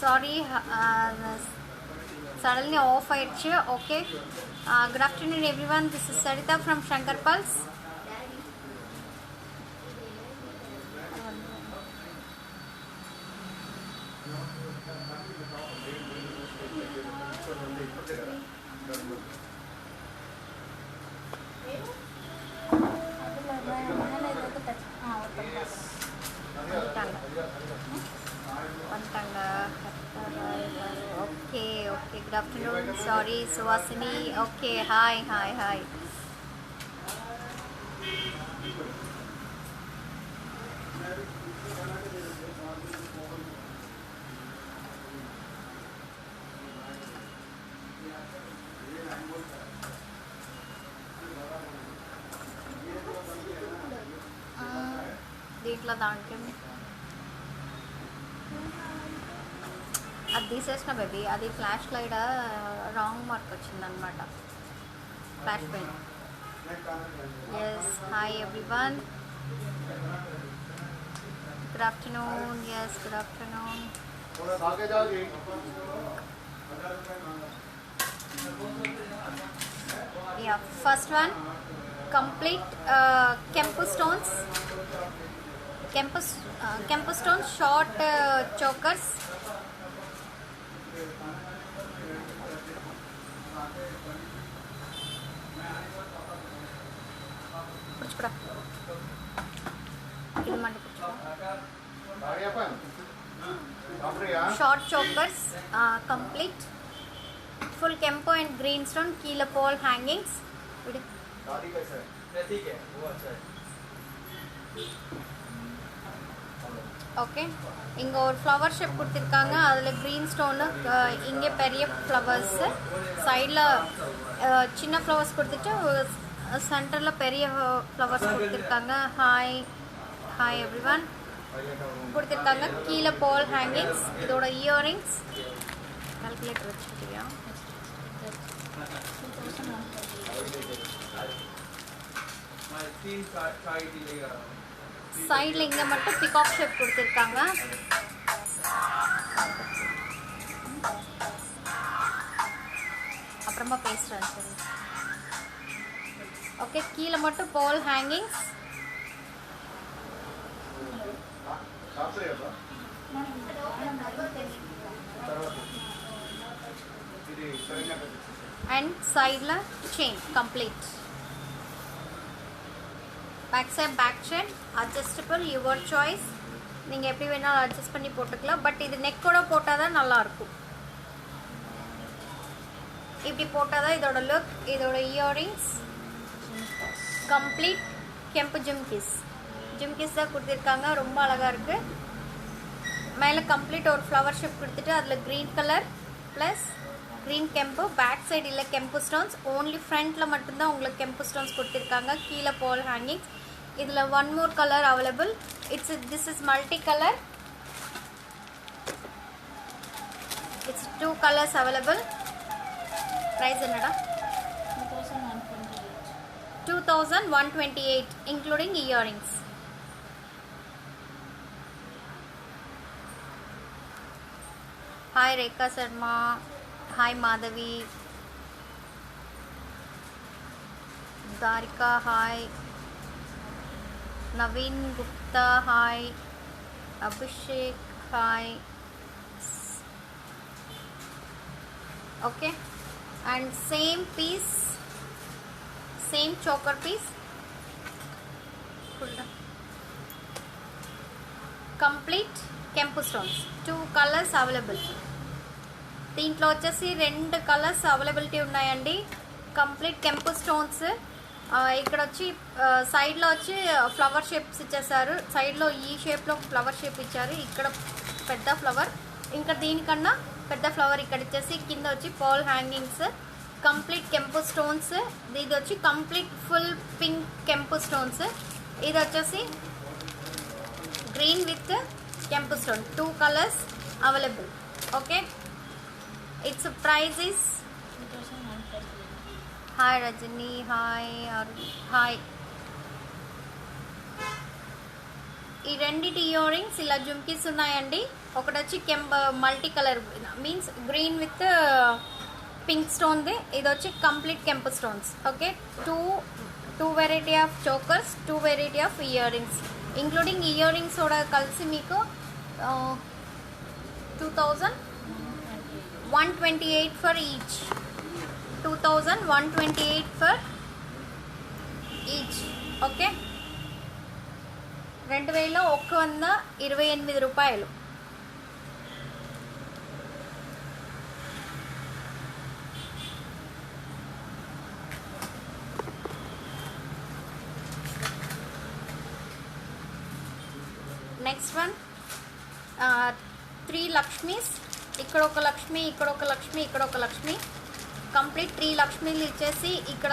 Sorry, suddenly off ஆயிடுச்சு. Okay. Good afternoon everyone. This is Sarita from Shankar Pulse. Okay, good afternoon. Sorry, Suhasini. Okay, hi. దీంట్లో దాంట్లో అది తీసేసిన baby, అది flash light wrong mark వచ్చిందనమాట, flash pain. Yes, hi everyone, good afternoon. Yes, good afternoon. Yeah, first one, complete Kempu stones. Kempu stones, short chokers. Short chokers, complete. Full Kempu and green stone, keela pole hangings. Okay, இங்கே ஒரு flower shape கொடுத்துருக்காங்க, அதில் green stone, இங்கே பெரிய flowers, சைடில் சின்ன flowers கொடுத்துட்டு சென்டரில் பெரிய ஃப்ளவர்ஸ் கொடுத்துருக்காங்க. ஹாய் எவ்ரிவன் கொடுத்துருக்காங்க. கீழே போல் ஹேங்கிங்ஸ், இதோட இயரிங்ஸ் கால்குலேட்டர் வச்சுக்கிட்டியா? சைடில் இங்கே மட்டும் பிகாக் ஷேப் கொடுத்துருக்காங்க. அப்புறமா பேசுகிறேன் சரி. ஓகே, கீழே மட்டும் போல் ஹேங்கிங்ஸ். அண்ட் சைடில் chain complete. Back side adjustable, your choice. நீங்கள் எப்படி வேணாலும் அட்ஜஸ்ட் பண்ணி போட்டுக்கலாம். பட் இது நெக்கோட போட்டால் தான் நல்லாயிருக்கும். இப்படி போட்டால் தான் இதோட லுக். இதோட இயரிங்ஸ் கம்ப்ளீட் கெம்பு ஜிம்கிஸ் தான் கொடுத்துருக்காங்க, ரொம்ப அழகாக இருக்குது. மேலே கம்ப்ளீட் ஒரு ஃப்ளவர் ஷேப் கொடுத்துட்டு அதில் க்ரீன் கலர் ப்ளஸ் க்ரீன் கெம்பு. பேக் சைடு இல்லை கெம்பு ஸ்டோன்ஸ், ஓன்லி ஃப்ரண்ட்டில் மட்டும்தான் உங்களுக்கு கெம்பு ஸ்டோன்ஸ் கொடுத்துருக்காங்க. கீழே போல் ஹேங்கிங்ஸ். இதில் one more colour available. This is multi colour. It's 2 colours available. Price என்னடா? 2128 including earrings. Hi Rekha Sharma, hi Madhavi, Tarika hi, Naveen Gupta hi, Abhishek hi. Okay, and same piece, same choker piece, complete Kempu stones, 2 colors available. దీంట్లో వచ్చేసి 2 colours availability ఉన్నాయండి. Complete కెంపు stones. ఇక్కడ వచ్చి సైడ్లో వచ్చి flower shapes ఇచ్చేసారు. సైడ్లో ఈ షేప్లో ఫ్లవర్ షేప్ ఇచ్చారు. ఇక్కడ పెద్ద ఫ్లవర్, ఇంకా దీనికన్నా పెద్ద ఫ్లవర్ ఇక్కడ ఇచ్చేసి కింద వచ్చి పాల్ హ్యాంగింగ్స్. కంప్లీట్ కెంపు స్టోన్స్. ఇది వచ్చి కంప్లీట్ ఫుల్ పింక్ కెంపు స్టోన్స్. ఇది వచ్చేసి గ్రీన్ విత్ కెంపు stone, 2 colours available. Okay, its price is hi Rajini, hi ఈ రెండిటి ఇయర్ రింగ్స్ ఇలా జుమ్కీస్ ఉన్నాయండి. ఒకటి వచ్చి multi colour means green with pink స్టోన్ది, ఇది వచ్చి కంప్లీట్ కెంపు stones. Okay, two variety of chokers, 2 variety of earrings including earrings కూడా కలిసి మీకు 2128 for each. 2128 for each. Okay, 2128 రూపాయలు. Next one 3 Lakshmis. ఇక్కడ ఒక లక్ష్మి, ఇక్కడ ఒక లక్ష్మి, ఇక్కడ ఒక లక్ష్మి. కంప్లీట్ 3 లక్ష్మీలు ఇచ్చేసి ఇక్కడ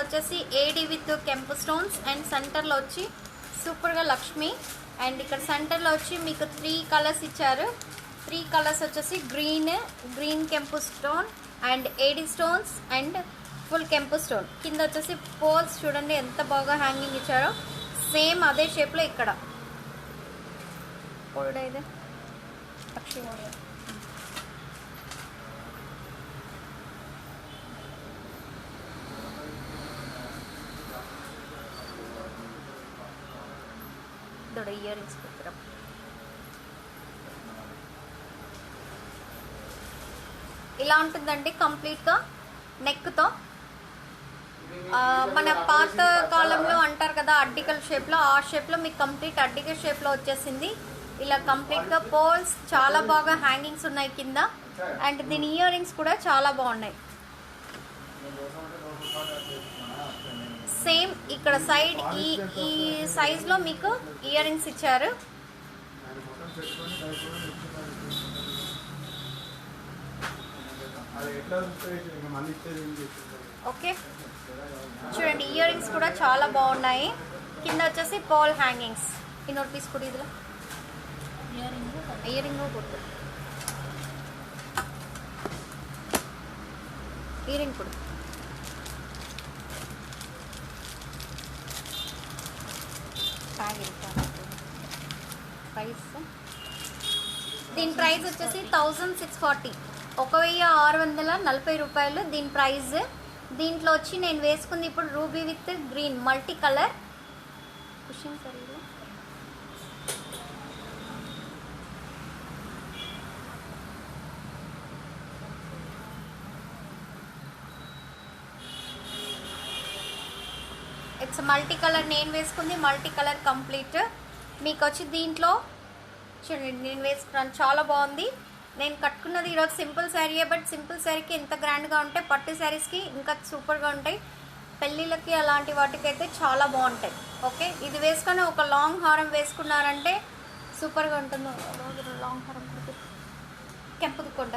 వచ్చేసి ఏడి విత్ కెంపు స్టోన్స్ అండ్ సెంటర్లో వచ్చి సూపర్గా లక్ష్మి. అండ్ ఇక్కడ సెంటర్లో వచ్చి మీకు 3 కలర్స్ ఇచ్చారు. 3 కలర్స్ వచ్చేసి గ్రీన్ కెంపు stone and AD stones and full కెంపు స్టోన్. కింద వచ్చేసి పోల్స్ చూడండి ఎంత బాగా హ్యాంగింగ్ ఇచ్చారో. సేమ్ అదే షేప్లో ఇక్కడ ಇದೆ ಪಕ್ಷಿ ನೋಡಿ. ದೊಡ್ಡ ಇಯರ್ ರಿಂಗ್ಸ್ ಕೊಡ್ತೀರಾ. ఇలా ఉంటుందండి కంప్లీట్గా నెక్తో. మన పాత కాలంలో అంటారు కదా అడ్డికల షేప్లో, ఆ షేప్లో మీకు కంప్లీట్ అడ్డికల షేప్లో వచ్చేసింది. ఇలా కంప్లీట్గా పోల్స్ చాలా బాగా హ్యాంగింగ్స్ ఉన్నాయి కింద. అండ్ దీని ఇయర్ రింగ్స్ కూడా చాలా బాగున్నాయి. సేమ్ ఇక్కడ సైడ్ ఈ సైజ్లో మీకు ఇయర్ రింగ్స్ ఇచ్చారు. ఓకే, చూడండి ఇయర్ రింగ్స్ కూడా చాలా బాగున్నాయి. కింద వచ్చేసి పోల్ హ్యాంగింగ్స్. ಇನ್ನೊಂದು ಪೀಸ್ ಕೊಡಿ. ಇದಿಲ್ಲ ಇಯರಿಂಗು ಕೊಟ್ಟು ಇಯರಿಂಗ್ ಕೊಡು. ప్రైస్ దీని ప్రైస్ వచ్చేసి 1640, 1640 రూపాయలు దీని ప్రైస్. దీంట్లో వచ్చి నేను వేసుకుంది ఇప్పుడు ruby with green multi colour కుషింగ్ సరే. It's multi colour. నేను వేసుకుంది మల్టీ కలర్ కంప్లీట్. మీకు వచ్చి దీంట్లో చూడండి నేను వేసుకున్నాను, చాలా బాగుంది. నేను కట్టుకున్నది ఈరోజు సింపుల్ శారీయే, బట్ సింపుల్ శారీకి ఎంత గ్రాండ్గా ఉంటే పట్టు శారీస్కి ఇంకా సూపర్గా ఉంటాయి. పెళ్ళిళ్ళకి అలాంటి వాటికైతే చాలా బాగుంటాయి. ఓకే, ఇది వేసుకొని ఒక లాంగ్ హారం వేసుకున్నారంటే సూపర్గా ఉంటుంది. లాంగ్ హారం కెంపుదుకొండ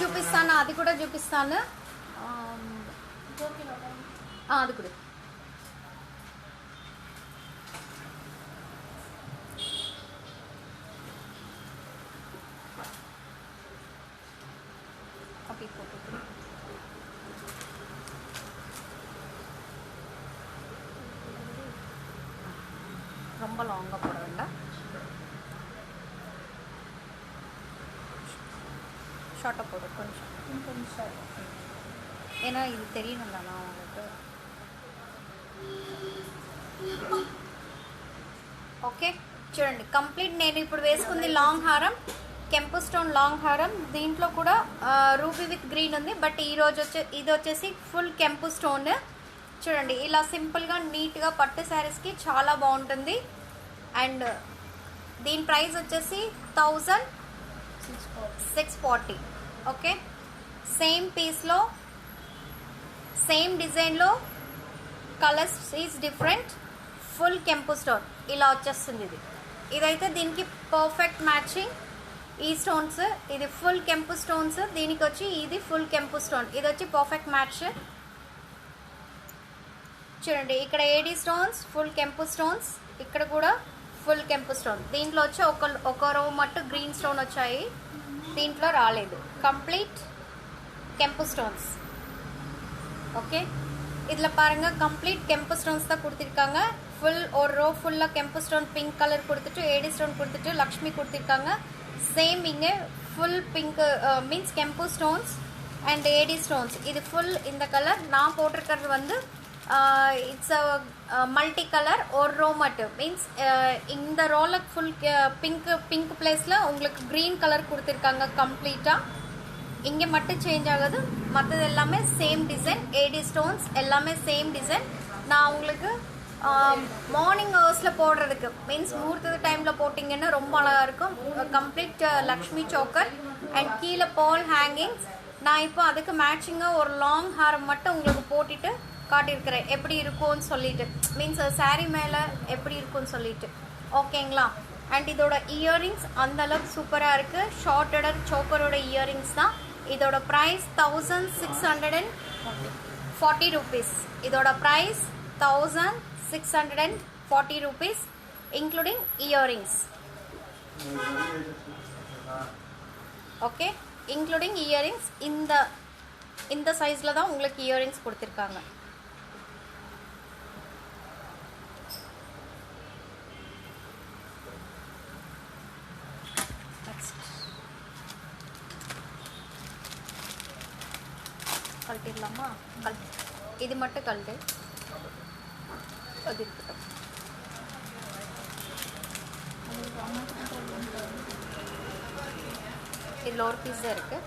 చూపిస్తాను, అది కూడా చూపిస్తాను. అది కూడా ரொம்ப லாங்காக போட வேண்டாம், ஷார்ட்டாக போடு கொஞ்சம். ஏன்னா இது தெரியணும்ல நான் உங்களுக்கு. ఓకే, చూడండి కంప్లీట్ నేను ఇప్పుడు వేసుకుంది లాంగ్ హారం, కెంపు స్టోన్ లాంగ్ హారం. దీంట్లో కూడా రూబీ విత్ గ్రీన్ ఉంది, బట్ ఇది వచ్చేసి ఫుల్ కెంపు స్టోన్. చూడండి ఇలా సింపుల్గా నీట్గా పట్టు శారీస్కి చాలా బాగుంటుంది. అండ్ దీని ప్రైస్ వచ్చేసి 1640. ఓకే, సేమ్ పీస్లో సేమ్ డిజైన్లో కలర్స్ ఈజ్ డిఫరెంట్. ఫుల్ కెంపు స్టోన్ ఇలా వచ్చేస్తుంది. ఇదైతే దీనికి పర్ఫెక్ట్ మ్యాచింగ్. ఈ స్టోన్స్ ఇది ఫుల్ కెంపు స్టోన్స్, దీనికి వచ్చి ఇది ఫుల్ కెంపు స్టోన్, ఇది వచ్చి పర్ఫెక్ట్ మ్యాచ్. చూడండి ఇక్కడ ఏడీ స్టోన్స్ ఫుల్ కెంపు స్టోన్స్, ఇక్కడ కూడా ఫుల్ కెంపు స్టోన్. దీంట్లో వచ్చి ఒక రో మట్టు గ్రీన్ స్టోన్ వచ్చాయి, దీంట్లో రాలేదు. కంప్లీట్ కెంపు స్టోన్స్. ఓకే, இதில் பாருங்கள் கம்ப்ளீட் கெம்பு ஸ்டோன்ஸ் தான் கொடுத்துருக்காங்க. ஃபுல் ஒரு ரோ ஃபுல்லாக கெம்பு ஸ்டோன் பிங்க் கலர் கொடுத்துட்டு ஏடி ஸ்டோன் கொடுத்துட்டு லக்ஷ்மி கொடுத்துருக்காங்க. சேம் இங்கே ஃபுல் பிங்க் மீன்ஸ் கெம்பு ஸ்டோன்ஸ் அண்ட் ஏடி ஸ்டோன்ஸ். இது ஃபுல் இந்த கலர். நான் போட்டிருக்கிறது வந்து இட்ஸ் மல்டி கலர் ஒரு ரோ மட்டும். மீன்ஸ் இந்த ரோவில் ஃபுல் பிங்க் பிளேஸில் உங்களுக்கு க்ரீன் கலர் கொடுத்துருக்காங்க கம்ப்ளீட்டாக. இங்கே மட்டும் சேஞ்ச் ஆகுது, மற்றது எல்லாமே சேம் டிசைன். ஏடி ஸ்டோன்ஸ் எல்லாமே சேம் டிசைன். நான் உங்களுக்கு மார்னிங் ஹவர்ஸில் போடுறதுக்கு மீன்ஸ் முகூர்த்த டைமில் போட்டிங்கன்னா ரொம்ப அழகாக இருக்கும். கம்ப்ளீட் லக்ஷ்மி சோக்கர் அண்ட் கீழே பால் ஹேங்கிங்ஸ். நான் இப்போ அதுக்கு மேட்சிங்காக ஒரு லாங் ஹேர் மட்டும் உங்களுக்கு போட்டுட்டு காட்டியிருக்கிறேன் எப்படி இருக்கும்னு சொல்லிட்டு. மீன்ஸ் சாரீ மேலே எப்படி இருக்கும்னு சொல்லிட்டு. ஓகேங்களா? அண்ட் இதோட இயரிங்ஸ் அந்தளவுக்கு சூப்பராக இருக்குது. ஷார்ட்டடர் சோக்கரோட இயரிங்ஸ் தான். இதோட ப்ரைஸ் 1640 rupees. இதோட price 1640 rupees including earrings. Okay, including earrings. இந்த சைஸில் தான் உங்களுக்கு இயரிங்ஸ் கொடுத்துருக்காங்க. கழட்டிடலாமா? இது மட்டும் கழட்டு. அது இருக்கட்டும். இதில் ஒரு பீஸ் தான் இருக்குது.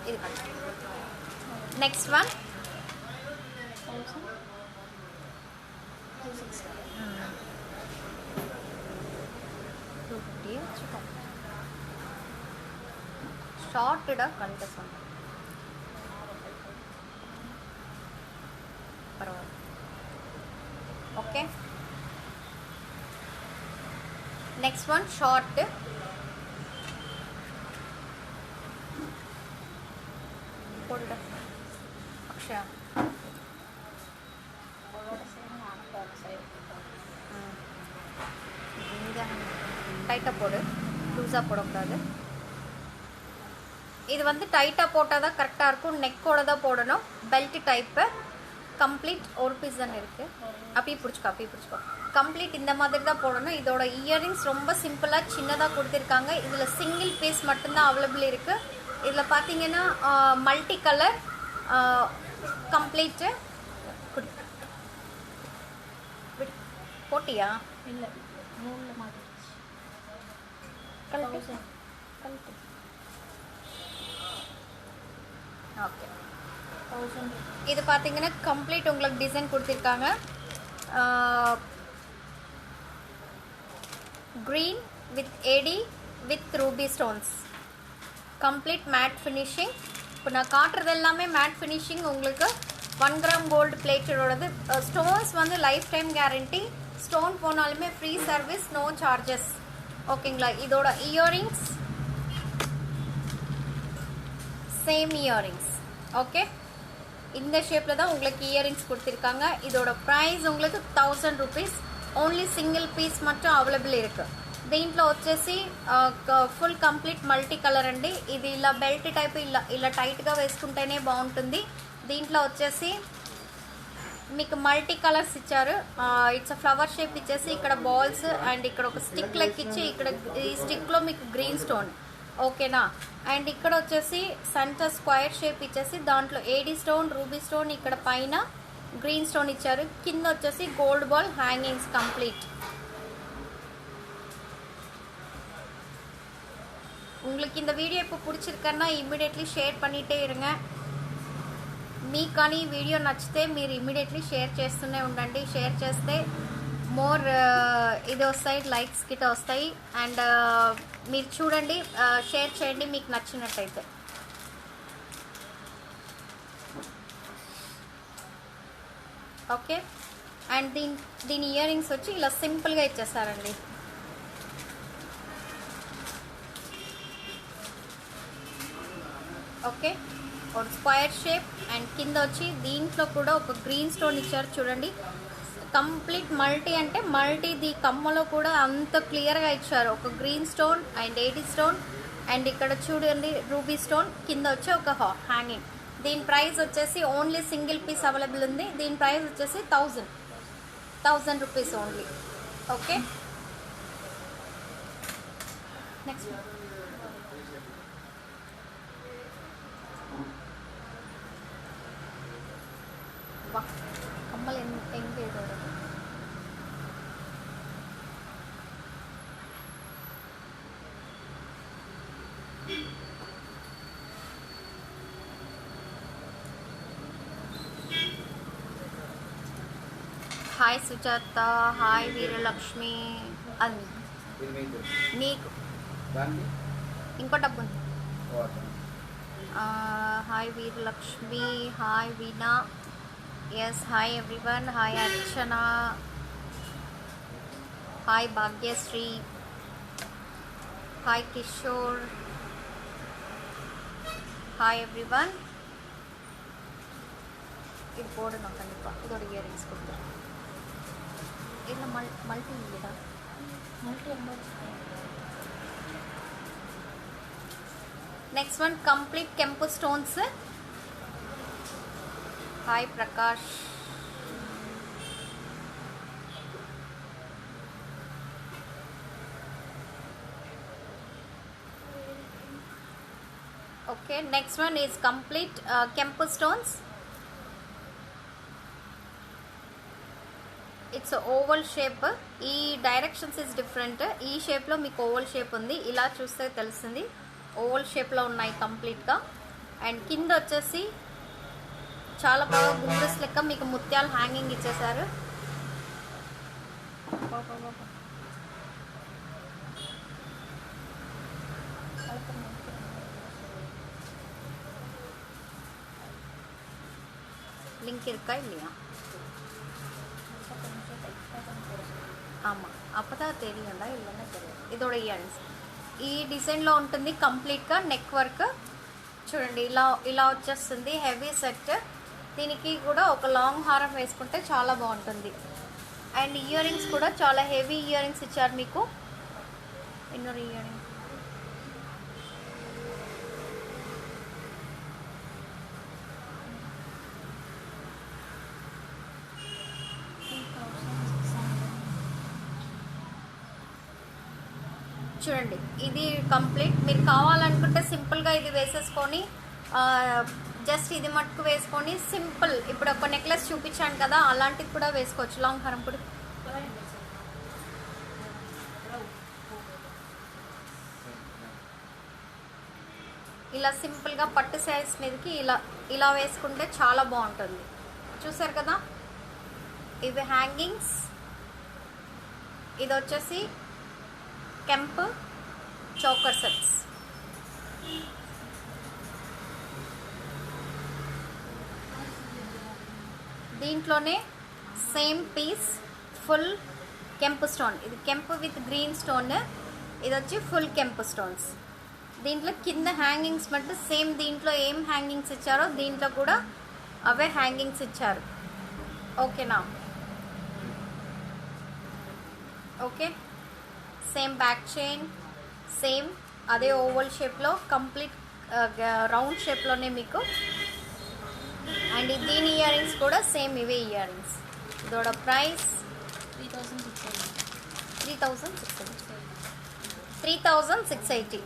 இது கழட்டு. நெக்ஸ்ட் ஒன் ஷார்ட்டடாக கழட்ட சொன்னேன். பரவாயில்ல. Okay, next one short. போடுடா அக்ஷயா. டைட்டாக போடு, லூஸாக போடக்கூடாது. இது வந்து டைட்டாக போட்டால் தான் கரெக்டாக இருக்கும். நெக்கோட தான் போடணும். பெல்ட் டைப்பு கம்ப்ளீட் ஒரு பீஸ் தானே இருக்குது. அப்படியே பிடிச்சிக்கோ. கம்ப்ளீட் இந்த மாதிரி தான் போடணும். இதோட இயரிங்ஸ் ரொம்ப சிம்பிளாக சின்னதாக கொடுத்துருக்காங்க. இதில் சிங்கிள் பீஸ் மட்டும்தான் அவைலபிள் இருக்குது. இதில் பார்த்தீங்கன்னா மல்டி கலர் கம்ப்ளீட்டு. போட்டியா? இல்லை, நூலில் மாதிரி. ஓகே, இது பார்த்தீங்கன்னா கம்ப்ளீட் உங்களுக்கு டிசைன் கொடுத்துருக்காங்க. Green with AD with ruby stones. Complete matte finishing. இப்போ நான் காட்டுறது எல்லாமே மேட் ஃபினிஷிங். உங்களுக்கு 1 கிராம் கோல்டு பிளேட்டடோடது. ஸ்டோன்ஸ் வந்து லைஃப் டைம் கேரண்டி. ஸ்டோன் போனாலுமே ஃப்ரீ சர்வீஸ், நோ சார்ஜஸ். ஓகேங்களா? இதோட இயரிங்ஸ் சேம் இயரிங்ஸ். ஓகே, இந்த ஷேப்பில் தான் உங்களுக்கு இயரிங்ஸ் கொடுத்துருக்காங்க. இதோட ப்ரைஸ் உங்களுக்கு 1000 rupees. ఓన్లీ సింగిల్ పీస్ மட்டும் అవైలబుల్ இருக்கு. దీంట్లో వచ్చేసి ఫుల్ కంప్లీట్ మల్టీ కలర్ అండి. ఇది ఇలా బెల్ట్ టైప్ ఇలా టైట్గా వేసుకుంటేనే బాగుంటుంది. దీంట్లో వచ్చేసి మీకు మల్టీ కలర్స్ ఇచ్చారు. ఇట్స్ ఫ్లవర్ షేప్ ఇచ్చేసి ఇక్కడ బాల్స్ అండ్ ఇక్కడ ఒక స్టిక్ లెక్క ఇచ్చి ఇక్కడ ఈ స్టిక్లో మీకు గ్రీన్ స్టోన్. ఓకేనా? అండ్ ఇక్కడ వచ్చేసి సెంటర్ స్క్వేర్ షేప్ ఇచ్చేసి దాంట్లో ఏడీ స్టోన్, రూబీ స్టోన్, ఇక్కడ పైన గ్రీన్ స్టోన్ ఇచ్చారు. కింద వచ్చేసి గోల్డ్ బాల్ హ్యాంగింగ్స్ కంప్లీట్. உங்களுக்கு இந்த வீடியோ இப்போ பிடிச்சிருக்கன்னா ఇమ్మీడియట్లీ షేర్ பண்ணிட்டே இருங்க. మీకు కానీ వీడియో నచ్చితే మీరు ఇమ్మీడియట్లీ షేర్ చేస్తూనే ఉండండి. షేర్ చేస్తే మోర్ ఇది వస్తాయి, లైక్స్ గిట్ట వస్తాయి. అండ్ మీరు చూడండి, షేర్ చేయండి మీకు నచ్చినట్టయితే. ఓకే, అండ్ దీని ఇయర్ రింగ్స్ వచ్చి ఇలా సింపుల్గా ఇచ్చేస్తారండి. ఓకే, ఒక స్క్వేర్ షేప్ అండ్ కింద వచ్చి దీంట్లో కూడా ఒక గ్రీన్ స్టోన్ ఇచ్చారు చూడండి. కంప్లీట్ మల్టీ అంటే మల్టీది కమ్మలో కూడా అంత క్లియర్గా ఇచ్చారు. ఒక green stone and AD stone and ఇక్కడ చూడండి రూబీ స్టోన్, కింద వచ్చి ఒక హ్యాంగింగ్. దీని ప్రైస్ వచ్చేసి ఓన్లీ సింగిల్ పీస్ అవైలబుల్ ఉంది. దీని ప్రైస్ వచ్చేసి 1000 రూపీస్ ఓన్లీ. ఓకే, నెక్స్ట్ కమ్మలు ఎంగే హాయ్ సుజాత, హాయ్ వీరలక్ష్మి. అది నీకు ఇంకో డబ్బు ఉంది. Hi Veeralakshmi, hi Veena, yes hi everyone, hi Archana, hi Bhagyashree, hi Kishore, hi everyone. ఇది పోడు నాకు కண்டிப்பாக இதோட இயரிங்ஸ் கொடுத்துருக்கேன். இதில் மல்டி இல்லையா? மல்டி నెక్స్ట్ వన్ కంప్లీట్ కెంపు stones. Hi Prakash, okay. Next one is complete కెంపు స్టోన్స్. It's oval shape. ఈ డైరెక్షన్స్ ఇస్ డిఫరెంట్. ఈ షేప్లో మీకు ఓవల్ షేప్ ఉంది. ఇలా చూస్తే తెలుస్తుంది ఓవల్ షేప్లో ఉన్నాయి కంప్లీట్గా. అండ్ కింద వచ్చేసి చాలా బాగా గుండ్రస్ లెక్క మీకు ముత్యాలు హ్యాంగింగ్ ఇచ్చేసారు. லிங்க் இருக்கா இல்லையா? ஆமாம், அப்போ தான் தெரியும்டா, இல்லைன்னா தெரியாது. இதோட ఇయరింగ్స్ ఈ డిజైన్లో ఉంటుంది కంప్లీట్గా. నెక్ వర్క్ చూడండి, ఇలా వచ్చేస్తుంది. Heavy set. దీనికి కూడా ఒక లాంగ్ హారం వేసుకుంటే చాలా బాగుంటుంది. అండ్ ఇయరింగ్స్ కూడా చాలా హెవీ ఇయరింగ్స్ ఇచ్చారు మీకు. ఇన్నొరు ఇయరింగ్ చూడండి, ఇది కంప్లీట్. మీరు కావాలనుకుంటే సింపుల్గా ఇది వేసేసుకొని జస్ట్ ఇది మట్టుకు వేసుకొని సింపుల్, ఇప్పుడు ఒక నెక్లెస్ చూపించాను కదా, అలాంటిది కూడా వేసుకోవచ్చు. లాంగ్ హారం కూడా ఇలా సింపుల్గా పట్టు శారీస్ మీదకి ఇలా వేసుకుంటే చాలా బాగుంటుంది. చూసారు కదా, ఇవి హ్యాంగింగ్స్. ఇది వచ్చేసి కెంపు చోకర్ సెట్స్. దీంట్లోనే సేమ్ పీస్ ఫుల్ కెంపు స్టోన్. ఇది కెంపు విత్ గ్రీన్ స్టోన్. ఇది వచ్చి ఫుల్ కెంపు స్టోన్స్. దీంట్లో కింద హ్యాంగింగ్స్ మట్టు సేమ్ దీంట్లో ఏం హ్యాంగింగ్స్ ఇచ్చారో దీంట్లో కూడా అవే హ్యాంగింగ్స్ ఇచ్చారు. ఓకేనా? Okay, same back chain, same అదే ఓవల్ షేప్లో కంప్లీట్ రౌండ్ షేప్లోనే మీకు. అండ్ దీని ఇయరింగ్స్ కూడా సేమ్ ఇవే ఇయరింగ్స్. ఇదోడ ప్రైస్ 3680.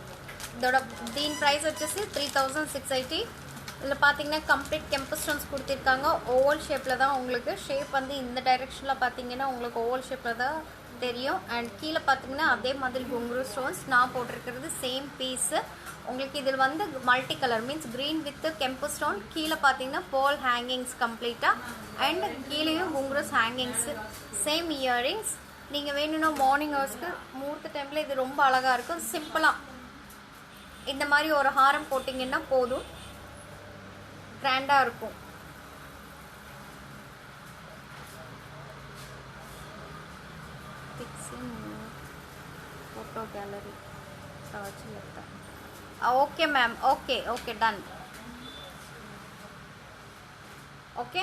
இதோட దీని ప్రైస్ వచ్చేసి 3680. இதில் பார்த்தீங்கன்னா கம்ப்ளீட் கெம்பு ஸ்டோன்ஸ் கொடுத்துருக்காங்க. ஓவல் ஷேப்பில் தான் உங்களுக்கு. ஷேப் வந்து இந்த டைரெக்ஷனில் பார்த்தீங்கன்னா உங்களுக்கு ஓவல் ஷேப்பில் தான் தெரியும். அண்ட் கீழே பார்த்தீங்கன்னா அதே மாதிரி குங்குரு ஸ்டோன்ஸ் நான் போட்டிருக்கிறது சேம் பீஸு. உங்களுக்கு இதில் வந்து multi colour means green with கெம்பு ஸ்டோன். கீழே பார்த்தீங்கன்னா போல் ஹேங்கிங்ஸ் கம்ப்ளீட்டாக. அண்ட் கீழேயும் குங்குருஸ் ஹேங்கிங்ஸு, சேம் இயரிங்ஸ். நீங்கள் வேணும்னா மார்னிங் ஹவர்ஸ்க்கு முகூர்த்த டைமில் இது ரொம்ப அழகாக இருக்கும். சிம்பிளாக இந்த மாதிரி ஒரு ஹாரம் போட்டிங்கன்னா போதும், கிராண்டாக இருக்கும். फोटो गैलरी सर्च लगता है. Okay ma'am, okay okay done. Okay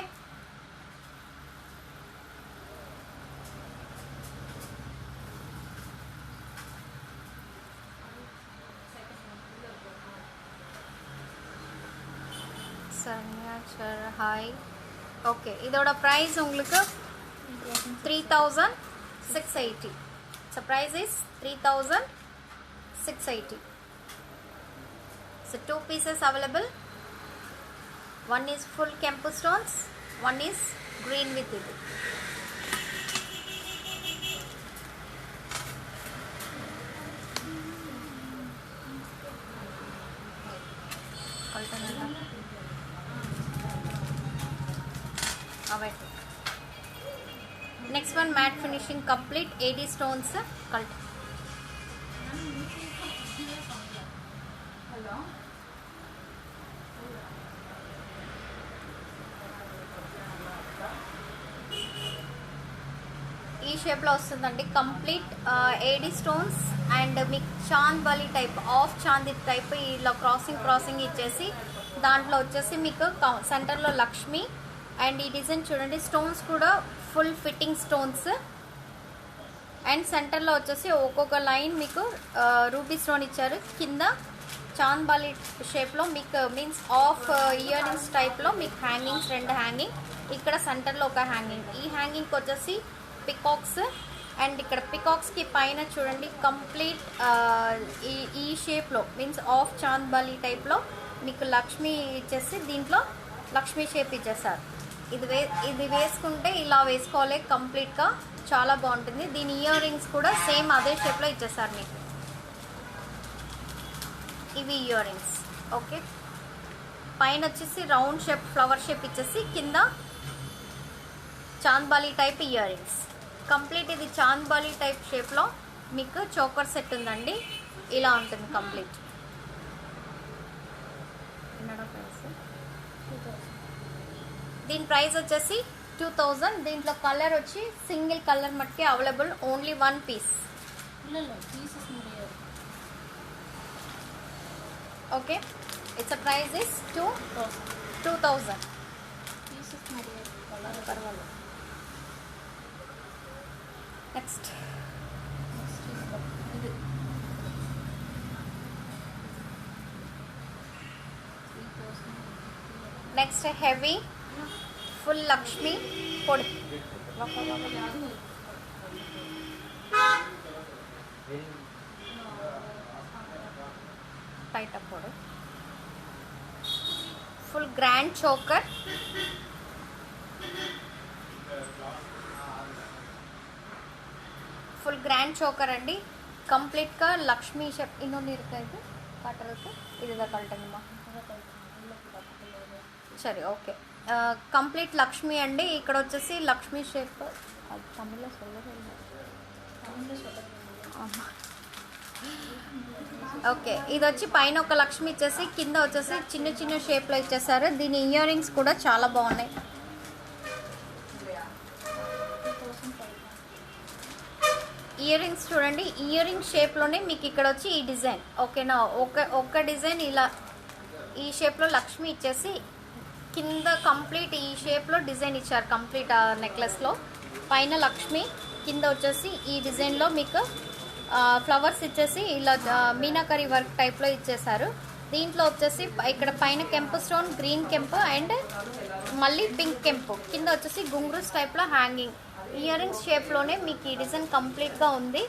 sir hi. Okay, இதோட ப்ரைஸ் உங்களுக்கு 3680. So price is 3680. So 2 pieces available. One is full Kempu stones, one is green with it. Next one, matte finishing complete 80 stones cult. ఈ షేప్లో వస్తుందండి. Complete 80 stones and మీకు chand bali type, ఆఫ్ చాందీ type ఇలా crossing ఇచ్చేసి దాంట్లో వచ్చేసి మీకు సెంటర్లో లక్ష్మి అండ్ ఈ డిజైన్ చూడండి. స్టోన్స్ కూడా ఫుల్ ఫిట్టింగ్ స్టోన్స్ అండ్ సెంటర్లో వచ్చేసి ఒక్కొక్క లైన్ మీకు రూబీ స్టోన్ ఇచ్చారు. కింద చాంద్ బాలి షేప్లో మీకు మీన్స్ ఆఫ్ ఇయర్ రింగ్స్ టైప్లో మీకు హ్యాంగింగ్స్, 2 హ్యాంగింగ్, ఇక్కడ సెంటర్లో ఒక హ్యాంగింగ్. ఈ హ్యాంగింగ్కి వచ్చేసి పికాక్స్ అండ్ ఇక్కడ పికాక్స్కి పైన చూడండి కంప్లీట్ ఈ షేప్లో మీన్స్ ఆఫ్ చాంద్ బాలి టైప్లో మీకు లక్ష్మి ఇచ్చేసి దీంట్లో లక్ష్మీ షేప్ ఇచ్చేసారు. ఇది వేసుకుంటే ఇలా వేసుకోవాలి కంప్లీట్గా, చాలా బాగుంటుంది. దీని ఇయర్ రింగ్స్ కూడా సేమ్ అదే షేప్లో ఇచ్చేసారు మీకు. ఇవి ఇయర్ రింగ్స్. ఓకే, పైన వచ్చేసి రౌండ్ షేప్ ఫ్లవర్ షేప్ ఇచ్చేసి కింద Chand bali type ear rings. Complete ఇది చాంద్ బాలి టైప్ షేప్లో మీకు చోకర్ సెట్ ఉందండి. ఇలా ఉంటుంది కంప్లీట్. దీని ప్రైస్ వచ్చేసి 2000. దీంట్లో కలర్ వచ్చి సింగిల్ కలర్ మట్టుకి available, only 1 piece. Okay, it's price is 2000. Next heavy full Lakshmi పొడి. టైట్ పొడి, full grand choker, full grand choker ಅಂಡಿ. ಕಂಪ್ಲೀಟ್గా ಲಕ್ಷ್ಮೀ ಶೇಪ್ ಇನ್ನೊಂದು ಇರುತ್ತೆ. ಇದು ಕಾಟರುತ್ತೆ, ಇದು ಕಲ್ಟಂಗಮ್ಮ. సరే, ఓకే. కంప్లీట్ లక్ష్మి అండి. ఇక్కడ వచ్చేసి లక్ష్మీ షేప్ తమిళ్లో ఓకే. ఇది వచ్చి పైన ఒక లక్ష్మి ఇచ్చేసి కింద వచ్చేసి చిన్న చిన్న షేప్లో ఇచ్చేసారు. దీని ఇయర్ రింగ్స్ కూడా చాలా బాగున్నాయి. ఇయర్ రింగ్స్ చూడండి, ఇయర్ రింగ్ షేప్లోనే మీకు ఇక్కడ వచ్చి ఈ డిజైన్. ఓకేనా, ఒక డిజైన్ ఇలా ఈ షేప్లో లక్ష్మి ఇచ్చేసి కింద కంప్లీట్ ఈ షేప్లో డిజైన్ ఇచ్చారు. కంప్లీట్ ఆ నెక్లెస్లో పైన లక్ష్మి, కింద వచ్చేసి ఈ డిజైన్లో మీకు ఫ్లవర్స్ ఇచ్చేసి ఇలా మీనాకరీ వర్క్ టైప్లో ఇచ్చేసారు. దీంట్లో వచ్చేసి ఇక్కడ పైన కెంపు స్టోన్, గ్రీన్ కెంపు అండ్ మళ్ళీ పింక్ కెంపు, కింద వచ్చేసి గుంగ్రూస్ టైప్లో హ్యాంగింగ్. ఇయర్ రింగ్స్ షేప్లోనే మీకు ఈ డిజైన్ కంప్లీట్గా ఉంది.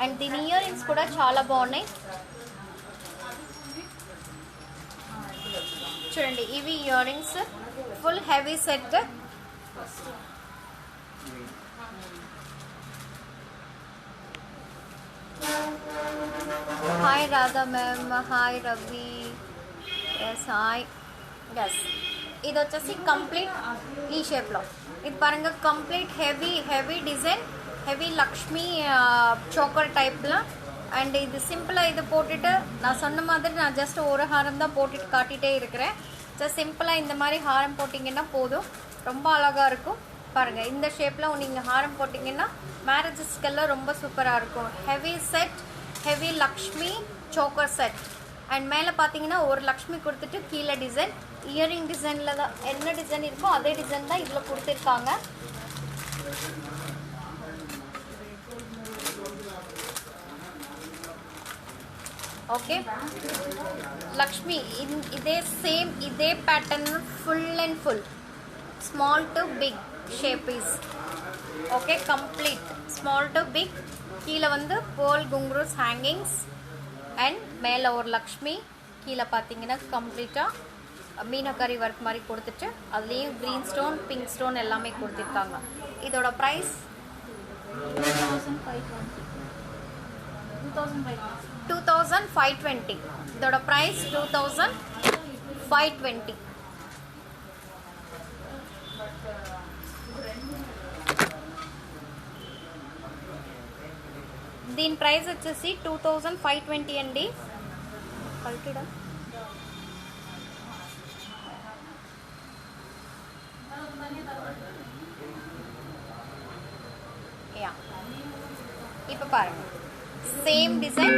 అండ్ దీని ఇయర్ రింగ్స్ కూడా చాలా బాగున్నాయి చూడండి. ఇవి earrings full heavy set. Hi Radha ma'am, hi Ravi, yes hi. Yes, ఇది వచ్చేసి కంప్లీట్ ఈ షేప్లో, ఇది పరంగా complete heavy design, heavy Lakshmi choker டைப்பில். அண்ட் இது சிம்பிளாக இது போட்டுட்டு நான் சொன்ன மாதிரி நான் ஜஸ்ட் ஒரு ஹாரம் தான் போட்டுட்டு காட்டிகிட்டே இருக்கிறேன். ஜஸ்ட் சிம்பிளாக இந்த மாதிரி ஹாரம் போட்டிங்கன்னா போதும், ரொம்ப அழகாக இருக்கும். பாருங்கள், இந்த ஷேப்பில் நீங்கள் ஹாரம் போட்டிங்கன்னா மேரேஜஸ்க்கெல்லாம் ரொம்ப சூப்பராக இருக்கும். Heavy set, heavy Lakshmi choker set. And மேலே பார்த்தீங்கன்னா ஒரு லக்ஷ்மி கொடுத்துட்டு கீழே டிசைன், இயரிங் டிசைனில் தான் என்ன டிசைன் இருக்கோ அதே டிசைன் தான் இதில் கொடுத்துருக்காங்க. ఓకే లక్ష్మి ఇదే సేమ్ ఇదే pattern full and full small to big shape piece. Okay complete small to big. கீழே வந்து போல் குங்குரூஸ் ஹேங்கிங்ஸ் அண்ட் மேலே ஒரு லக்ஷ்மி. கீழே பார்த்தீங்கன்னா கம்ப்ளீட்டாக மீனக்கரி ஒர்க் மாதிரி கொடுத்துட்டு அதுலேயும் க்ரீன் ஸ்டோன் பிங்க் ஸ்டோன் எல்லாமே கொடுத்துருக்காங்க. இதோட ப்ரைஸ் 2520. இதோட ப்ரைஸ் 2520. దీని ప్రైస్ వచ్చేసి 2520 అండి. కల్టిడా யா இப்போ பாருங்க சேம் டிசைன்.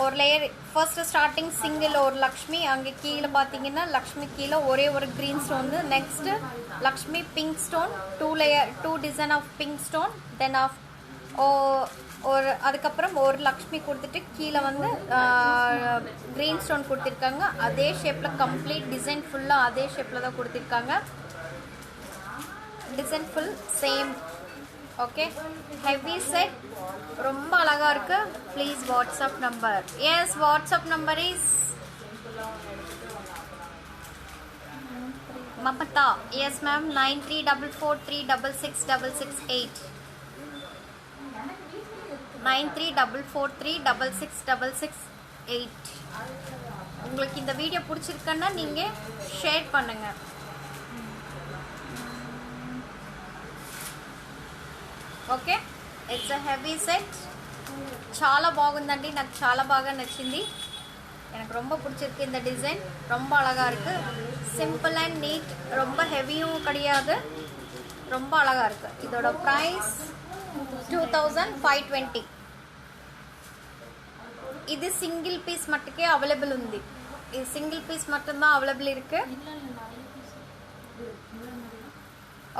ஒரு லேயர் ஃபர்ஸ்ட் ஸ்டார்டிங் சிங்கிள் ஒரு லக்ஷ்மி, அங்கே கீழே பார்த்தீங்கன்னா லக்ஷ்மி கீழே ஒரே ஒரு green stone. Next Lakshmi pink stone, 2 design of pink stone. Then of ஒரு அதுக்கப்புறம் ஒரு லக்ஷ்மி கொடுத்துட்டு கீழே வந்து க்ரீன் ஸ்டோன் கொடுத்துருக்காங்க. அதே ஷேப்பில் கம்ப்ளீட் டிசைன் ஃபுல்லாக அதே ஷேப்பில் தான் கொடுத்துருக்காங்க. Design full same. Okay heavy set ரொம்ப அழகாக இருக்குது. Please WhatsApp number. Yes WhatsApp number is Mamata. Yes ma'am 9344366668. 9344366668. உங்களுக்கு இந்த வீடியோ பிடிச்சிருக்குன்னா நீங்கள் ஷேர் பண்ணுங்கள். Okay it's a heavy set. చాలా బాగుందండి, నాకు చాలా బాగా నచ్చింది. எனக்கு ரொம்ப பிடிச்சிருக்கு இந்த டிசைன். ரொம்ப அழகாக இருக்குது. Simple and neat. ரொம்ப ஹெவியும் கிடையாது. ரொம்ப அழகாக இருக்குது. இதோட ப்ரைஸ் 2520. இது సింగిల్ పీస్ మట్టుకే అవైలబుల్ ఉంది. ఇది సింగిల్ పీస్ மட்டும்தான் అవైలబుల్ இருக்கு.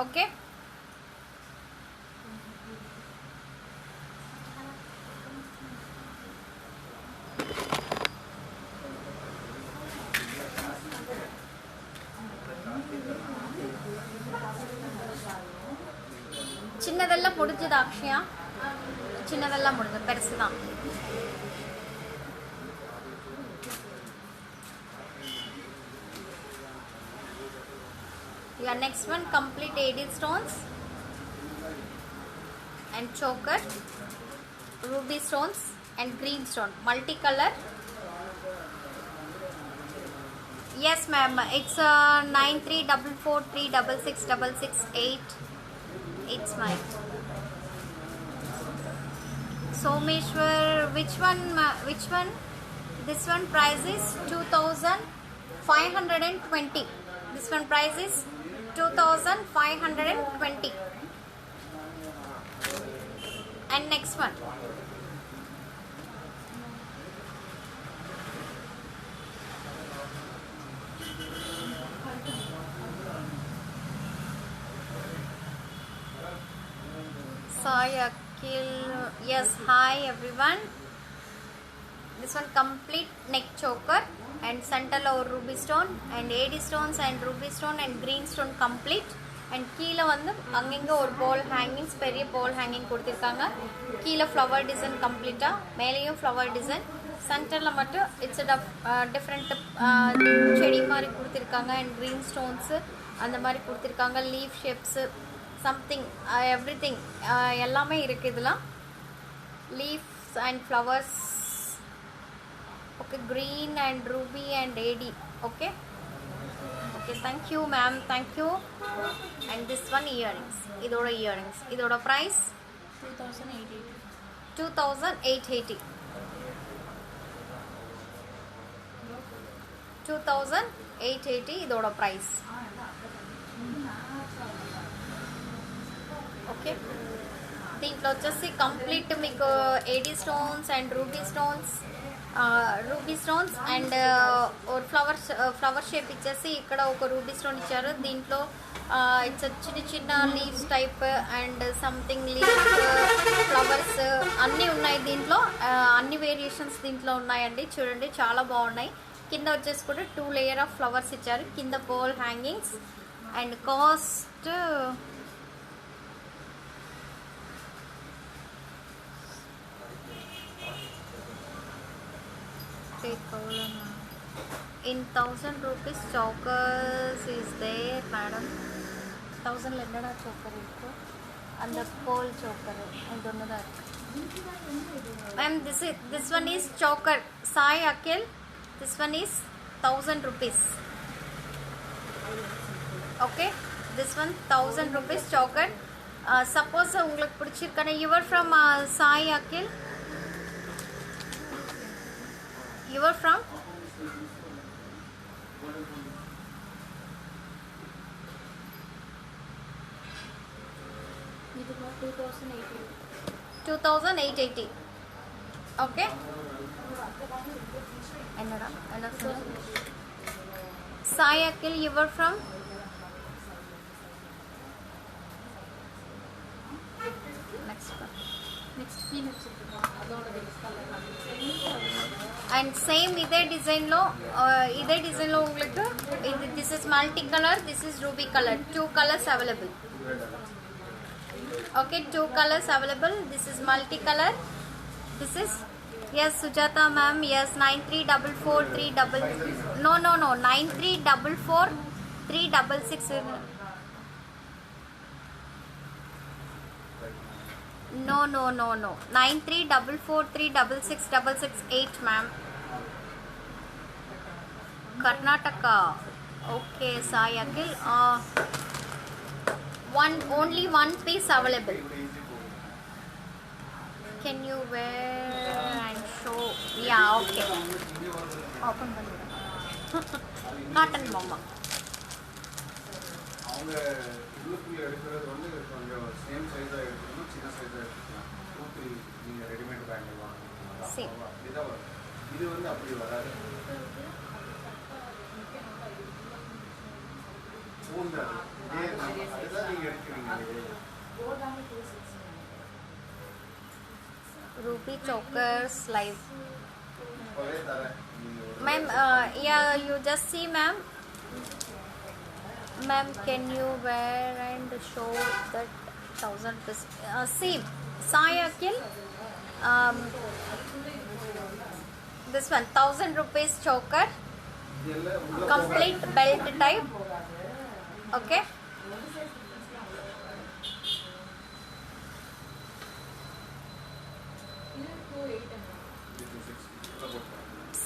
ఓకే சின்னதெல்லாம் முடிஞ்சது அக்ஷயா, சின்னதெல்லாம் முடிஞ்சது, பெருசு தான். Your next one complete AD stones and choker, ruby stones and green stone, multicolor. Yes ma'am, it's 9344366668. It's mine. Someshwar, which one? This one price is 2520. This one price is 2520. And next one. Sai Akhil. Yes, hi everyone. This one complete neck choker and center or ruby stone and AD stones and ruby stone and green stone complete. And கீழே வந்து அங்கங்க ஒரு ball hangings, பெரிய ball hanging கொடுத்திருக்காங்க. கீழே flower design கம்ப்ளீட்டா, மேலேயும் flower design. சென்டர்ல மட்டும் இட்ஸ் டிஃப்ரெண்ட் செடி மாதிரி கொடுத்திருக்காங்க and green stones அந்த மாதிரி கொடுத்திருக்காங்க. லீஃப் ஷேப்ஸ் சம்திங் எவ்ரிதிங் எல்லாமே இருக்குது இதெல்லாம். Leaves and flowers. Okay green and ruby and AD. okay thank you ma'am, thank you. And this one earrings. இதோட earrings, இதோட price 2880. 2880 இதோட price. ఓకే దీంట్లో వచ్చేసి కంప్లీట్ మీకు AD stones and ruby stones and ఒక ఫ్లవర్ షేప్ ఇచ్చేసి ఇక్కడ ఒక రూబీ స్టోన్ ఇచ్చారు. దీంట్లో ఇట్స్ చిన్న చిన్న leaves type and something leaves flowers అన్నీ ఉన్నాయి దీంట్లో. అన్ని వేరియేషన్స్ దీంట్లో ఉన్నాయండి. చూడండి చాలా బాగున్నాయి. కింద వచ్చేసి కూడా 2 లేయర్ ఆఫ్ ఫ్లవర్స్ ఇచ్చారు. కింద pole hangings and cost in 1000 rupees chokers is there madam. 1000 lendada choker is and the pole choker I don't know that ma'am. This one is choker Sai Akhil. This one is 1000 rupees. Okay, this one 1000 rupees choker. Suppose உங்களுக்கு பிடிச்சிருக்கானே, you are from Sai Akhil, you are from ఇది 2880. 2880. Okay, Sai Akhil, you are from next one. Next peanuts అదోడ colour and same ఇదే డిజైన్లో உங்களுக்கு ఇది this is multi colour, this is ruby colour. 2 colours available. Okay, 2 colours available. This is multi colour. This is yes Sujata ma'am, yes 9344 no 9344 366 no 9344 366 ma'am. Karnataka. Okay, Sai Akhil. Only one piece available. Can you wear and show? Yeah, okay. Open cotton mama. அவங்க உள்ளுக்குள்ள எடுக்கிறது வந்து கொஞ்சம் same சைஸாக எடுக்கணும், சின்ன சைஸாக எடுத்துக்கலாம். 2-3 நீங்கள் ரெடிமேட் பேங்கில் வாங்கலாம். Same. இதான் வரும். இது வந்து அப்படி வராது. பூண்டாது. அதுதான் நீங்கள் எடுக்கிறீங்க. Ruby chokers live. ஒரே தரேன். Ma'am, yeah, you just see ma'am. Ma'am, can you wear and show that 1000 piece? See, Sai Akhil, this one 1000 rupees choker, complete belt type. Okay.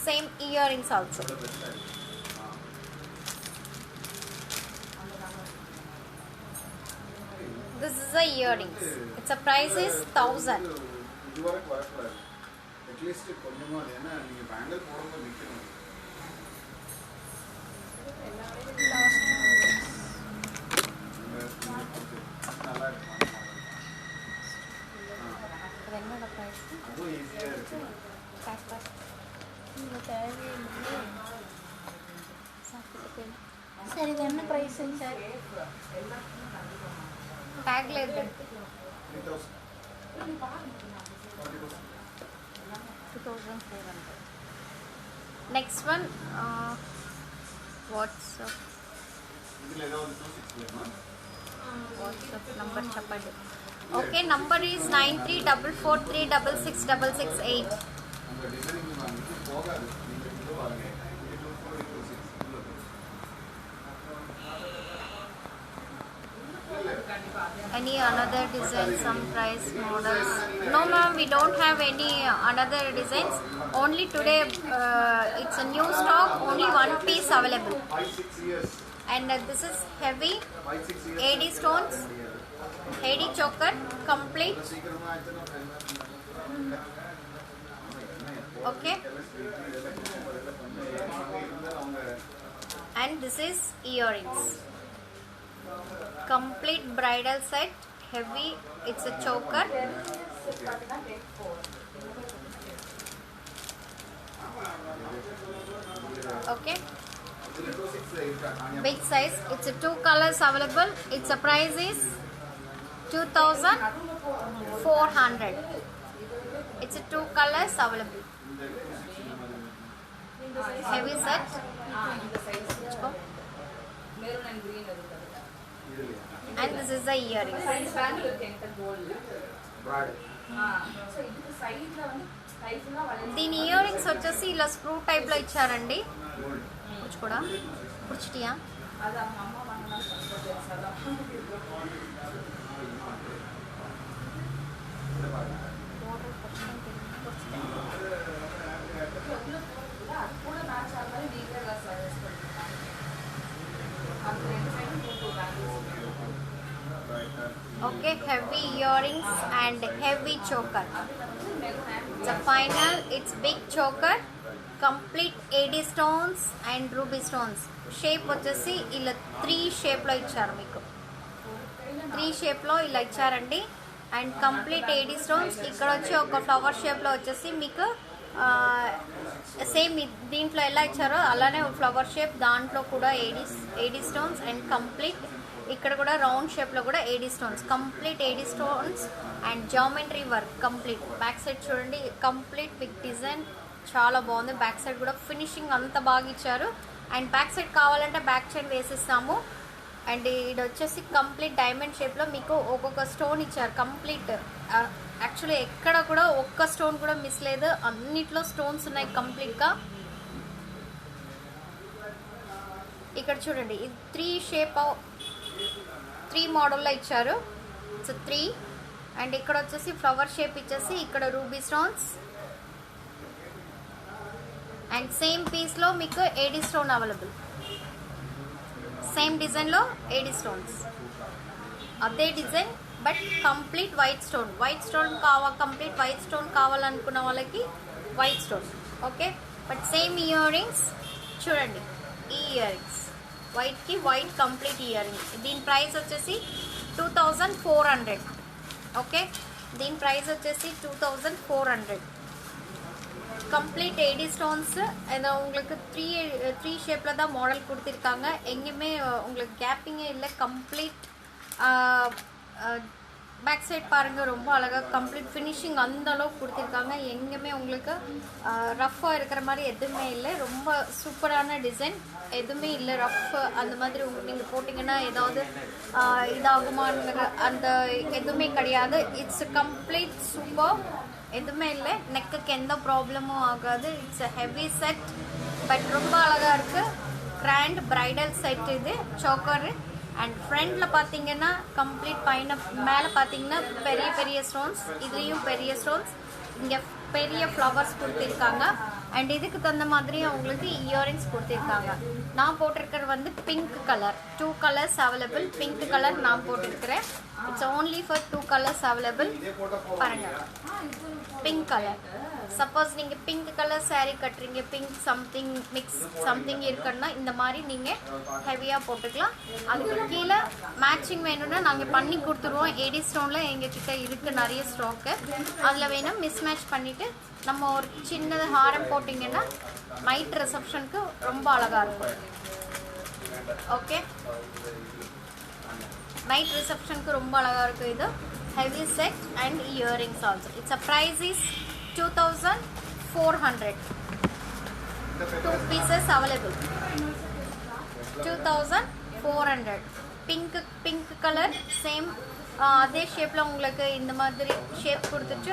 Same earrings also. This is the earrings. Its a price is 1000. இதுவரைக்கும் வரக்கூடாது. At least கொஞ்சமாக அது ஏன்னா நீங்கள் பேங்கில் போடும்போது நிற்கணும். நல்லா இருக்கும். என்னோட price? அதுவும் ஈஸியாக இருக்கும். సార్ ఇది ఎన్న ప్రైస్ సార్? Tag లేదు. 3000. 2400. Next one, WhatsApp. இதில் ஏதாவது 26 வேணுமா? WhatsApp number చెప్పండి. Okay, number is 9344366668. உங்கள் டிசைனிங் வாங்கிட்டு போகாது. நீங்கள் இது வாங்க. இது 2426. Any another design, some price models? No ma'am, we don't have any another designs. Only today it's a new stock, only one piece available. 5-6 years. And this is heavy 5-6 years. AD stones, AD choker, complete. சீக்கிரமா ஆச்சுன்னா Okay. And this is earrings. Complete bridal set, heavy. It's a choker. Okay. இதில் 26 இருக்கா? big size. It's a 2 colors available. Its a price is 2400. It's a 2 colors available. Heavy set. Maroon and green இருக்கு. இதுலையா? And this is the earrings. Size band இருக்கு என்கிட்ட gold. Broad. So இதுக்கு சைடுல வந்து சைஸ்லாம் வளைஞ்சு దీని ఇయర్ రింగ్స్ వచ్చేసి ఇలా స్క్రూ టైప్లో ఇచ్చారండి. Gold. కూడా పుడిచిటియా அது அவங்க அம்மா பண்ணலாம் சப்போர்ட் அதான். இதை பாருங்க. அது கூட மேட்ச் ஆகிற மாதிரி நீங்களே எல்லாம் சஜஸ்ட் பண்ணிருக்காங்க. அது ரெண்டு சைடும் போட்டு bangles. Okay heavy ear rings and heavy choker. Maroon and It's a final, it's big choker, complete AD stones and ruby stones. Shape వచ్చేసి ఇలా 3 షేప్లో ఇచ్చారు మీకు. 3 షేప్లో ఇలా ఇచ్చారండి. అండ్ కంప్లీట్ AD స్టోన్స్ ఇక్కడ వచ్చి ఒక ఫ్లవర్ షేప్లో వచ్చేసి మీకు సేమ్ దీంట్లో ఎలా ఇచ్చారో అలానే ఫ్లవర్ షేప్ దాంట్లో కూడా AD స్టోన్స్ అండ్ కంప్లీట్ ఇక్కడ కూడా రౌండ్ షేప్లో కూడా AD stones, complete AD stones and geometry work complete. Back side చూడండి, కంప్లీట్ బిగ్ డిజైన్ చాలా బాగుంది. బ్యాక్ సైడ్ కూడా ఫినిషింగ్ అంత బాగా ఇచ్చారు. అండ్ బ్యాక్ సైడ్ కావాలంటే బ్యాక్ సైడ్ వేసిస్తాము. అండ్ ఇది వచ్చేసి కంప్లీట్ డైమండ్ షేప్లో మీకు ఒక్కొక్క స్టోన్ ఇచ్చారు. కంప్లీట్ యాక్చువల్లీ ఎక్కడ కూడా ఒక్క స్టోన్ కూడా మిస్ లేదు, అన్నిట్లో స్టోన్స్ ఉన్నాయి కంప్లీట్గా. ఇక్కడ చూడండి, ఇది 3 మోడల్లో ఇచ్చారు. ఇట్స్ 3 అండ్ ఇక్కడ వచ్చేసి ఫ్లవర్ షేప్ ఇచ్చేసి ఇక్కడ రూబీ స్టోన్స్ అండ్ సేమ్ పీస్లో మీకు AD స్టోన్ అవైలబుల్. సేమ్ డిజైన్లో AD స్టోన్స్, అదే design but complete white stone. Complete white stone కావాలనుకున్న వాళ్ళకి white stone. Okay, but same earrings చూడండి, ఈ ఇయర్ రింగ్స్ వైట్కి వైట్ కంప్లీట్ ఇయర్ రింగ్స్. దీని ప్రైస్ వచ్చేసి 2400. ఓకే, దీని ప్రైస్ వచ్చేసి 2400. Complete AD stones. இதை உங்களுக்கு 3 ஷேப்பில் தான் மாடல் கொடுத்துருக்காங்க. எங்கேயுமே உங்களுக்கு கேப்பிங்கே இல்லை. கம்ப்ளீட் பேக் சைட் பாருங்கள், ரொம்ப அழகாக கம்ப்ளீட் ஃபினிஷிங் அந்த அளவுக்கு கொடுத்துருக்காங்க. எங்கேயுமே உங்களுக்கு ரஃப்பாக இருக்கிற மாதிரி எதுவுமே இல்லை. ரொம்ப சூப்பரான டிசைன், எதுவுமே இல்லை ரஃப் அந்த மாதிரி. நீங்கள் போட்டிங்கன்னா ஏதாவது இதாகுமாங்கிற அந்த எதுவுமே கிடையாது. இட்ஸ் கம்ப்ளீட் சூப்பர், எதுவுமே இல்லை. நெக்குக்கு எந்த ப்ராப்ளமும் ஆகாது. இட்ஸ் ஹெவி செட் பட் ரொம்ப அழகாக இருக்குது. கிராண்ட் பிரைடல் செட் இது சோக்கரு. அண்ட் ஃப்ரண்டில் பார்த்தீங்கன்னா கம்ப்ளீட் மேலே பார்த்தீங்கன்னா பெரிய பெரிய ஸ்டோன்ஸ், இதுலேயும் பெரிய ஸ்டோன்ஸ், இங்கே பெரிய ஃப்ளவர்ஸ் கொடுத்துருக்காங்க. அண்ட் இதுக்கு தகுந்த மாதிரி அவங்களுக்கு இயரிங்ஸ் கொடுத்துருக்காங்க. நான் போட்டிருக்கிறது வந்து pink colour. 2 colours available. Pink colour நான் போட்டிருக்கிறேன். It's only for 2 colours available. பாருங்கள், பிங்க் கலர். சப்போஸ் நீங்கள் பிங்க் கலர் saree கட்டுறீங்க, பிங்க் சம்திங் மிக்ஸ் சம்திங் இருக்குன்னா இந்த மாதிரி நீங்கள் ஹெவியாக போட்டுக்கலாம். அதுக்கு கீழே மேட்சிங் வேணும்னா நாங்கள் பண்ணி கொடுத்துருவோம். AD ஸ்டோனில் எங்ககிட்ட இருக்குது நிறைய ஸ்டாக்கு. அதில் வேணும் மிஸ் மேட்ச் பண்ணிவிட்டு நம்ம ஒரு சின்னது ஹாரம் போட்டிங்கன்னா நைட் ரிசப்ஷனுக்கு ரொம்ப அழகாக இருக்கும். ஓகே, நைட் ரிசப்ஷனுக்கு ரொம்ப அழகாக இருக்கும். இது heavy set and earrings also. It's a price is 2400. 2 pieces available. 2400. Pink colour same அதே ஷேப்பில் உங்களுக்கு இந்த மாதிரி ஷேப் கொடுத்துட்டு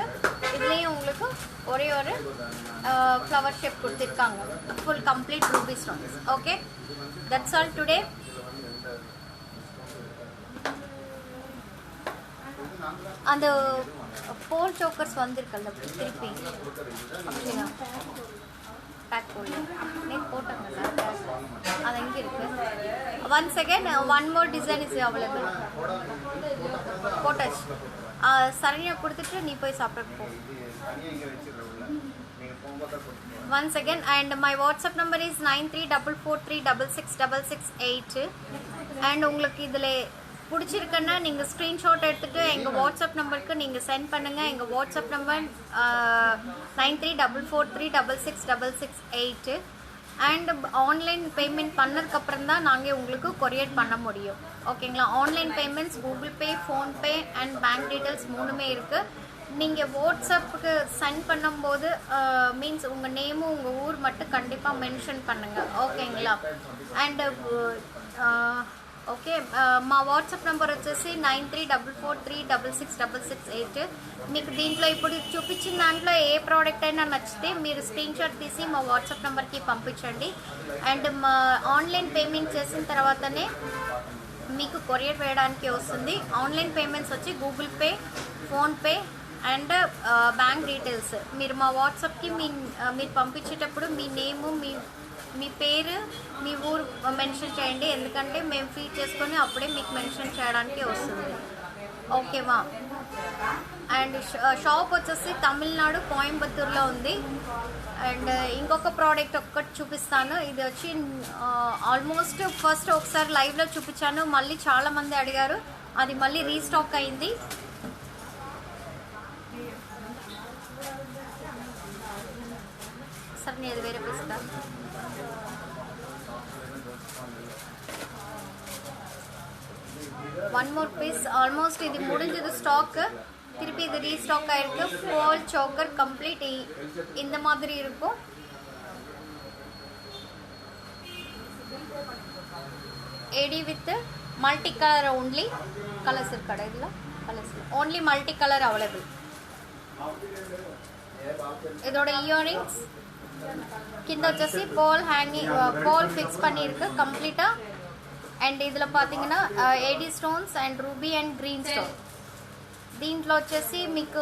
இதுலேயும் உங்களுக்கு ஒரே ஒரு ஃப்ளவர் ஷேப் கொடுத்துருக்காங்க. Full complete Ruby stones. Okay, that's all today. அந்த போல் சோக்கர்ஸ் வந்திருக்கல்ல திருப்பி அப்படின்னா பேக் போடல, நேற்று போட்டாங்கல்ல, அது எங்கே இருக்குது? 1 second. 1 more design is available. போட்டாச்சு. சரண்யா கொடுத்துட்டு நீ போய் சாப்பிட போ. 1 second. And my WhatsApp number is 9344366668. And உங்களுக்கு இதில் பிடிச்சிருக்குன்னா நீங்கள் ஸ்க்ரீன்ஷாட் எடுத்துகிட்டு எங்கள் வாட்ஸ்அப் நம்பருக்கு நீங்கள் சென்ட் பண்ணுங்கள். எங்கள் WhatsApp number 9344366668. And online payment பண்ணதுக்கப்புறம் தான் நாங்கள் உங்களுக்கு கொரியர் பண்ண முடியும். ஓகேங்களா? Online payments Google Pay, PhonePe and bank details 3மே இருக்குது. நீங்கள் வாட்ஸ்அப்புக்கு சென்ட் பண்ணும்போது மீன்ஸ் உங்கள் நேமும் உங்கள் ஊர் மட்டும் கண்டிப்பாக மென்ஷன் பண்ணுங்கள். ఓకేங்களா? అండ్ ఓకే, మా వాట్సాప్ నెంబర్ వచ్చేసి 9344366668. మీకు దీంట్లో ఇప్పుడు చూపించిన దాంట్లో ఏ ప్రోడక్ట్ అయినా నచ్చితే మీరు స్క్రీన్ షాట్ తీసి మా వాట్సాప్ నెంబర్కి పంపించండి. అండ్ మా ఆన్లైన్ పేమెంట్ చేసిన తర్వాతనే మీకు కొరియర్ వేయడానికి వస్తుంది. ఆన్లైన్ పేమెంట్స్ వచ్చి Google pay, PhonePe and bank details మీరు మా వాట్సాప్కి మీరు పంపించేటప్పుడు మీ నేము, మీ పేరు, మీ ఊరు మెన్షన్ చేయండి. ఎందుకంటే మేము ఫీడ్ చేసుకొని అప్పుడే మీకు మెన్షన్ చేయడానికి వస్తుంది. ఓకేవా? అండ్ షాప్ వచ్చేసి తమిళనాడు కోయంబత్తూర్లో ఉంది. అండ్ ఇంకొక ప్రోడక్ట్ ఒక్కటి చూపిస్తాను. ఇది వచ్చి ఆల్మోస్ట్ ఫస్ట్ ఒకసారి లైవ్లో చూపించాను, మళ్ళీ చాలామంది అడిగారు, అది మళ్ళీ రీస్టాక్ అయింది. సార్ నేను వేరే పిస్తాను. One more piece. ஆல்மோஸ்ட் இது முடிஞ்சது ஸ்டாக்கு. திருப்பி இது ரீஸ்டாக் ஆயிருக்கு. ஃபால் சோக்கர் கம்ப்ளீட் இந்த மாதிரி இருக்கும். AD with multi colour only. Colours இருக்கா இதில்? Colours only multi colour available. இதோட இயரிங்ஸ் కింద వచ్చేసి పోల్ హ్యాంగింగ్, పోల్ ఫిక్స్ பண்ணியிருக்கு కంప్లీட்டாக. అండ్ ఇందులో பார்த்தீங்கன்னா AD stones and ruby and green stone. దీంట్లో వచ్చేసి మీకు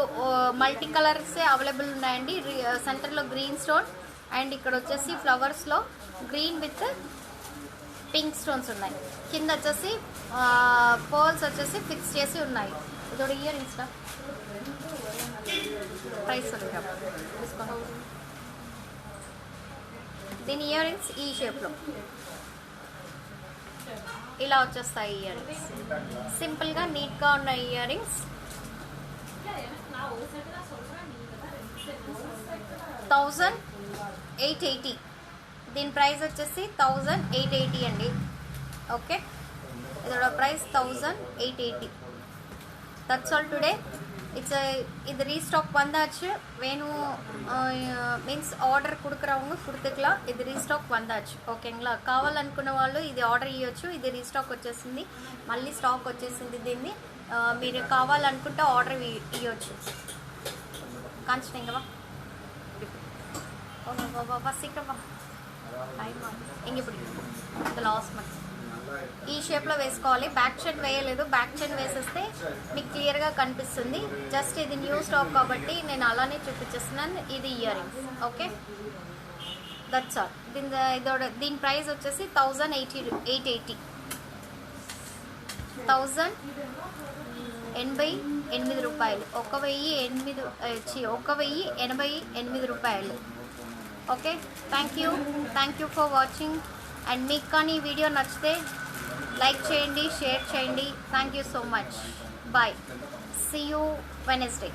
మల్టీ కలర్సే అవైలబుల్ ఉన్నాయండి. సెంటర్లో గ్రీన్ స్టోన్ అండ్ ఇక్కడ వచ్చేసి ఫ్లవర్స్లో గ్రీన్ విత్ పింక్ స్టోన్స్ ఉన్నాయి. కింద వచ్చేసి పోల్స్ వచ్చేసి ఫిక్స్ చేసి ఉన్నాయి. ఇదోడ ఇయర్ రింగ్స్ ప్రైస్ డిస్కౌంట్. దీని ఇయర్ రింగ్స్ ఈ షేప్లో ఇలా వచ్చేస్తాయి. ఇయర్ రింగ్స్ సింపుల్గా నీట్గా ఉన్న ఇయర్ రింగ్స్ 1880. దీని ప్రైస్ వచ్చేసి 1880 అండి. ఓకే, இதோட ప్రైస్ 1880. That's all today. இது ரீஸ்டாக் வந்தாச்சு. வேணும் மீன்ஸ் ఆర్డర్ கொடுக்குறவங்க கொடுத்துக்கலாம். ఇది రీస్టాక్ వందాచ్చు. ఓకేங்களా? కావాలనుకున్న వాళ్ళు ఇది ఆర్డర్ ఇవ్వచ్చు. ఇది రీస్టాక్ వచ్చేసింది, మళ్ళీ స్టాక్ వచ్చేసింది. దీన్ని మీరు కావాలనుకుంటే ఆర్డర్ ఇవ్వచ్చు. కాంచనింగవా సీక్రమా ఇంక ఇప్పుడు లాస్ట్ మంత్ ఈ షేప్లో వేసుకోవాలి. బ్యాక్ చైన్ వేయలేదు. బ్యాక్ చైన్ వేసేస్తే మీకు క్లియర్గా కనిపిస్తుంది. జస్ట్ ఇది న్యూ స్టాక్ కాబట్టి నేను అలానే చూపించేస్తున్నాను. ఇది earrings. Okay, that's all. దీని ప్రైస్ వచ్చేసి 1880. 1088 రూపాయలు. 1088 రూపాయలు. Okay, thank you for watching. And మీకు కానీ ఈ వీడియో నచ్చితే లైక్ చేయండి, షేర్ చేయండి. Thank you so much. Bye. See you Wednesday.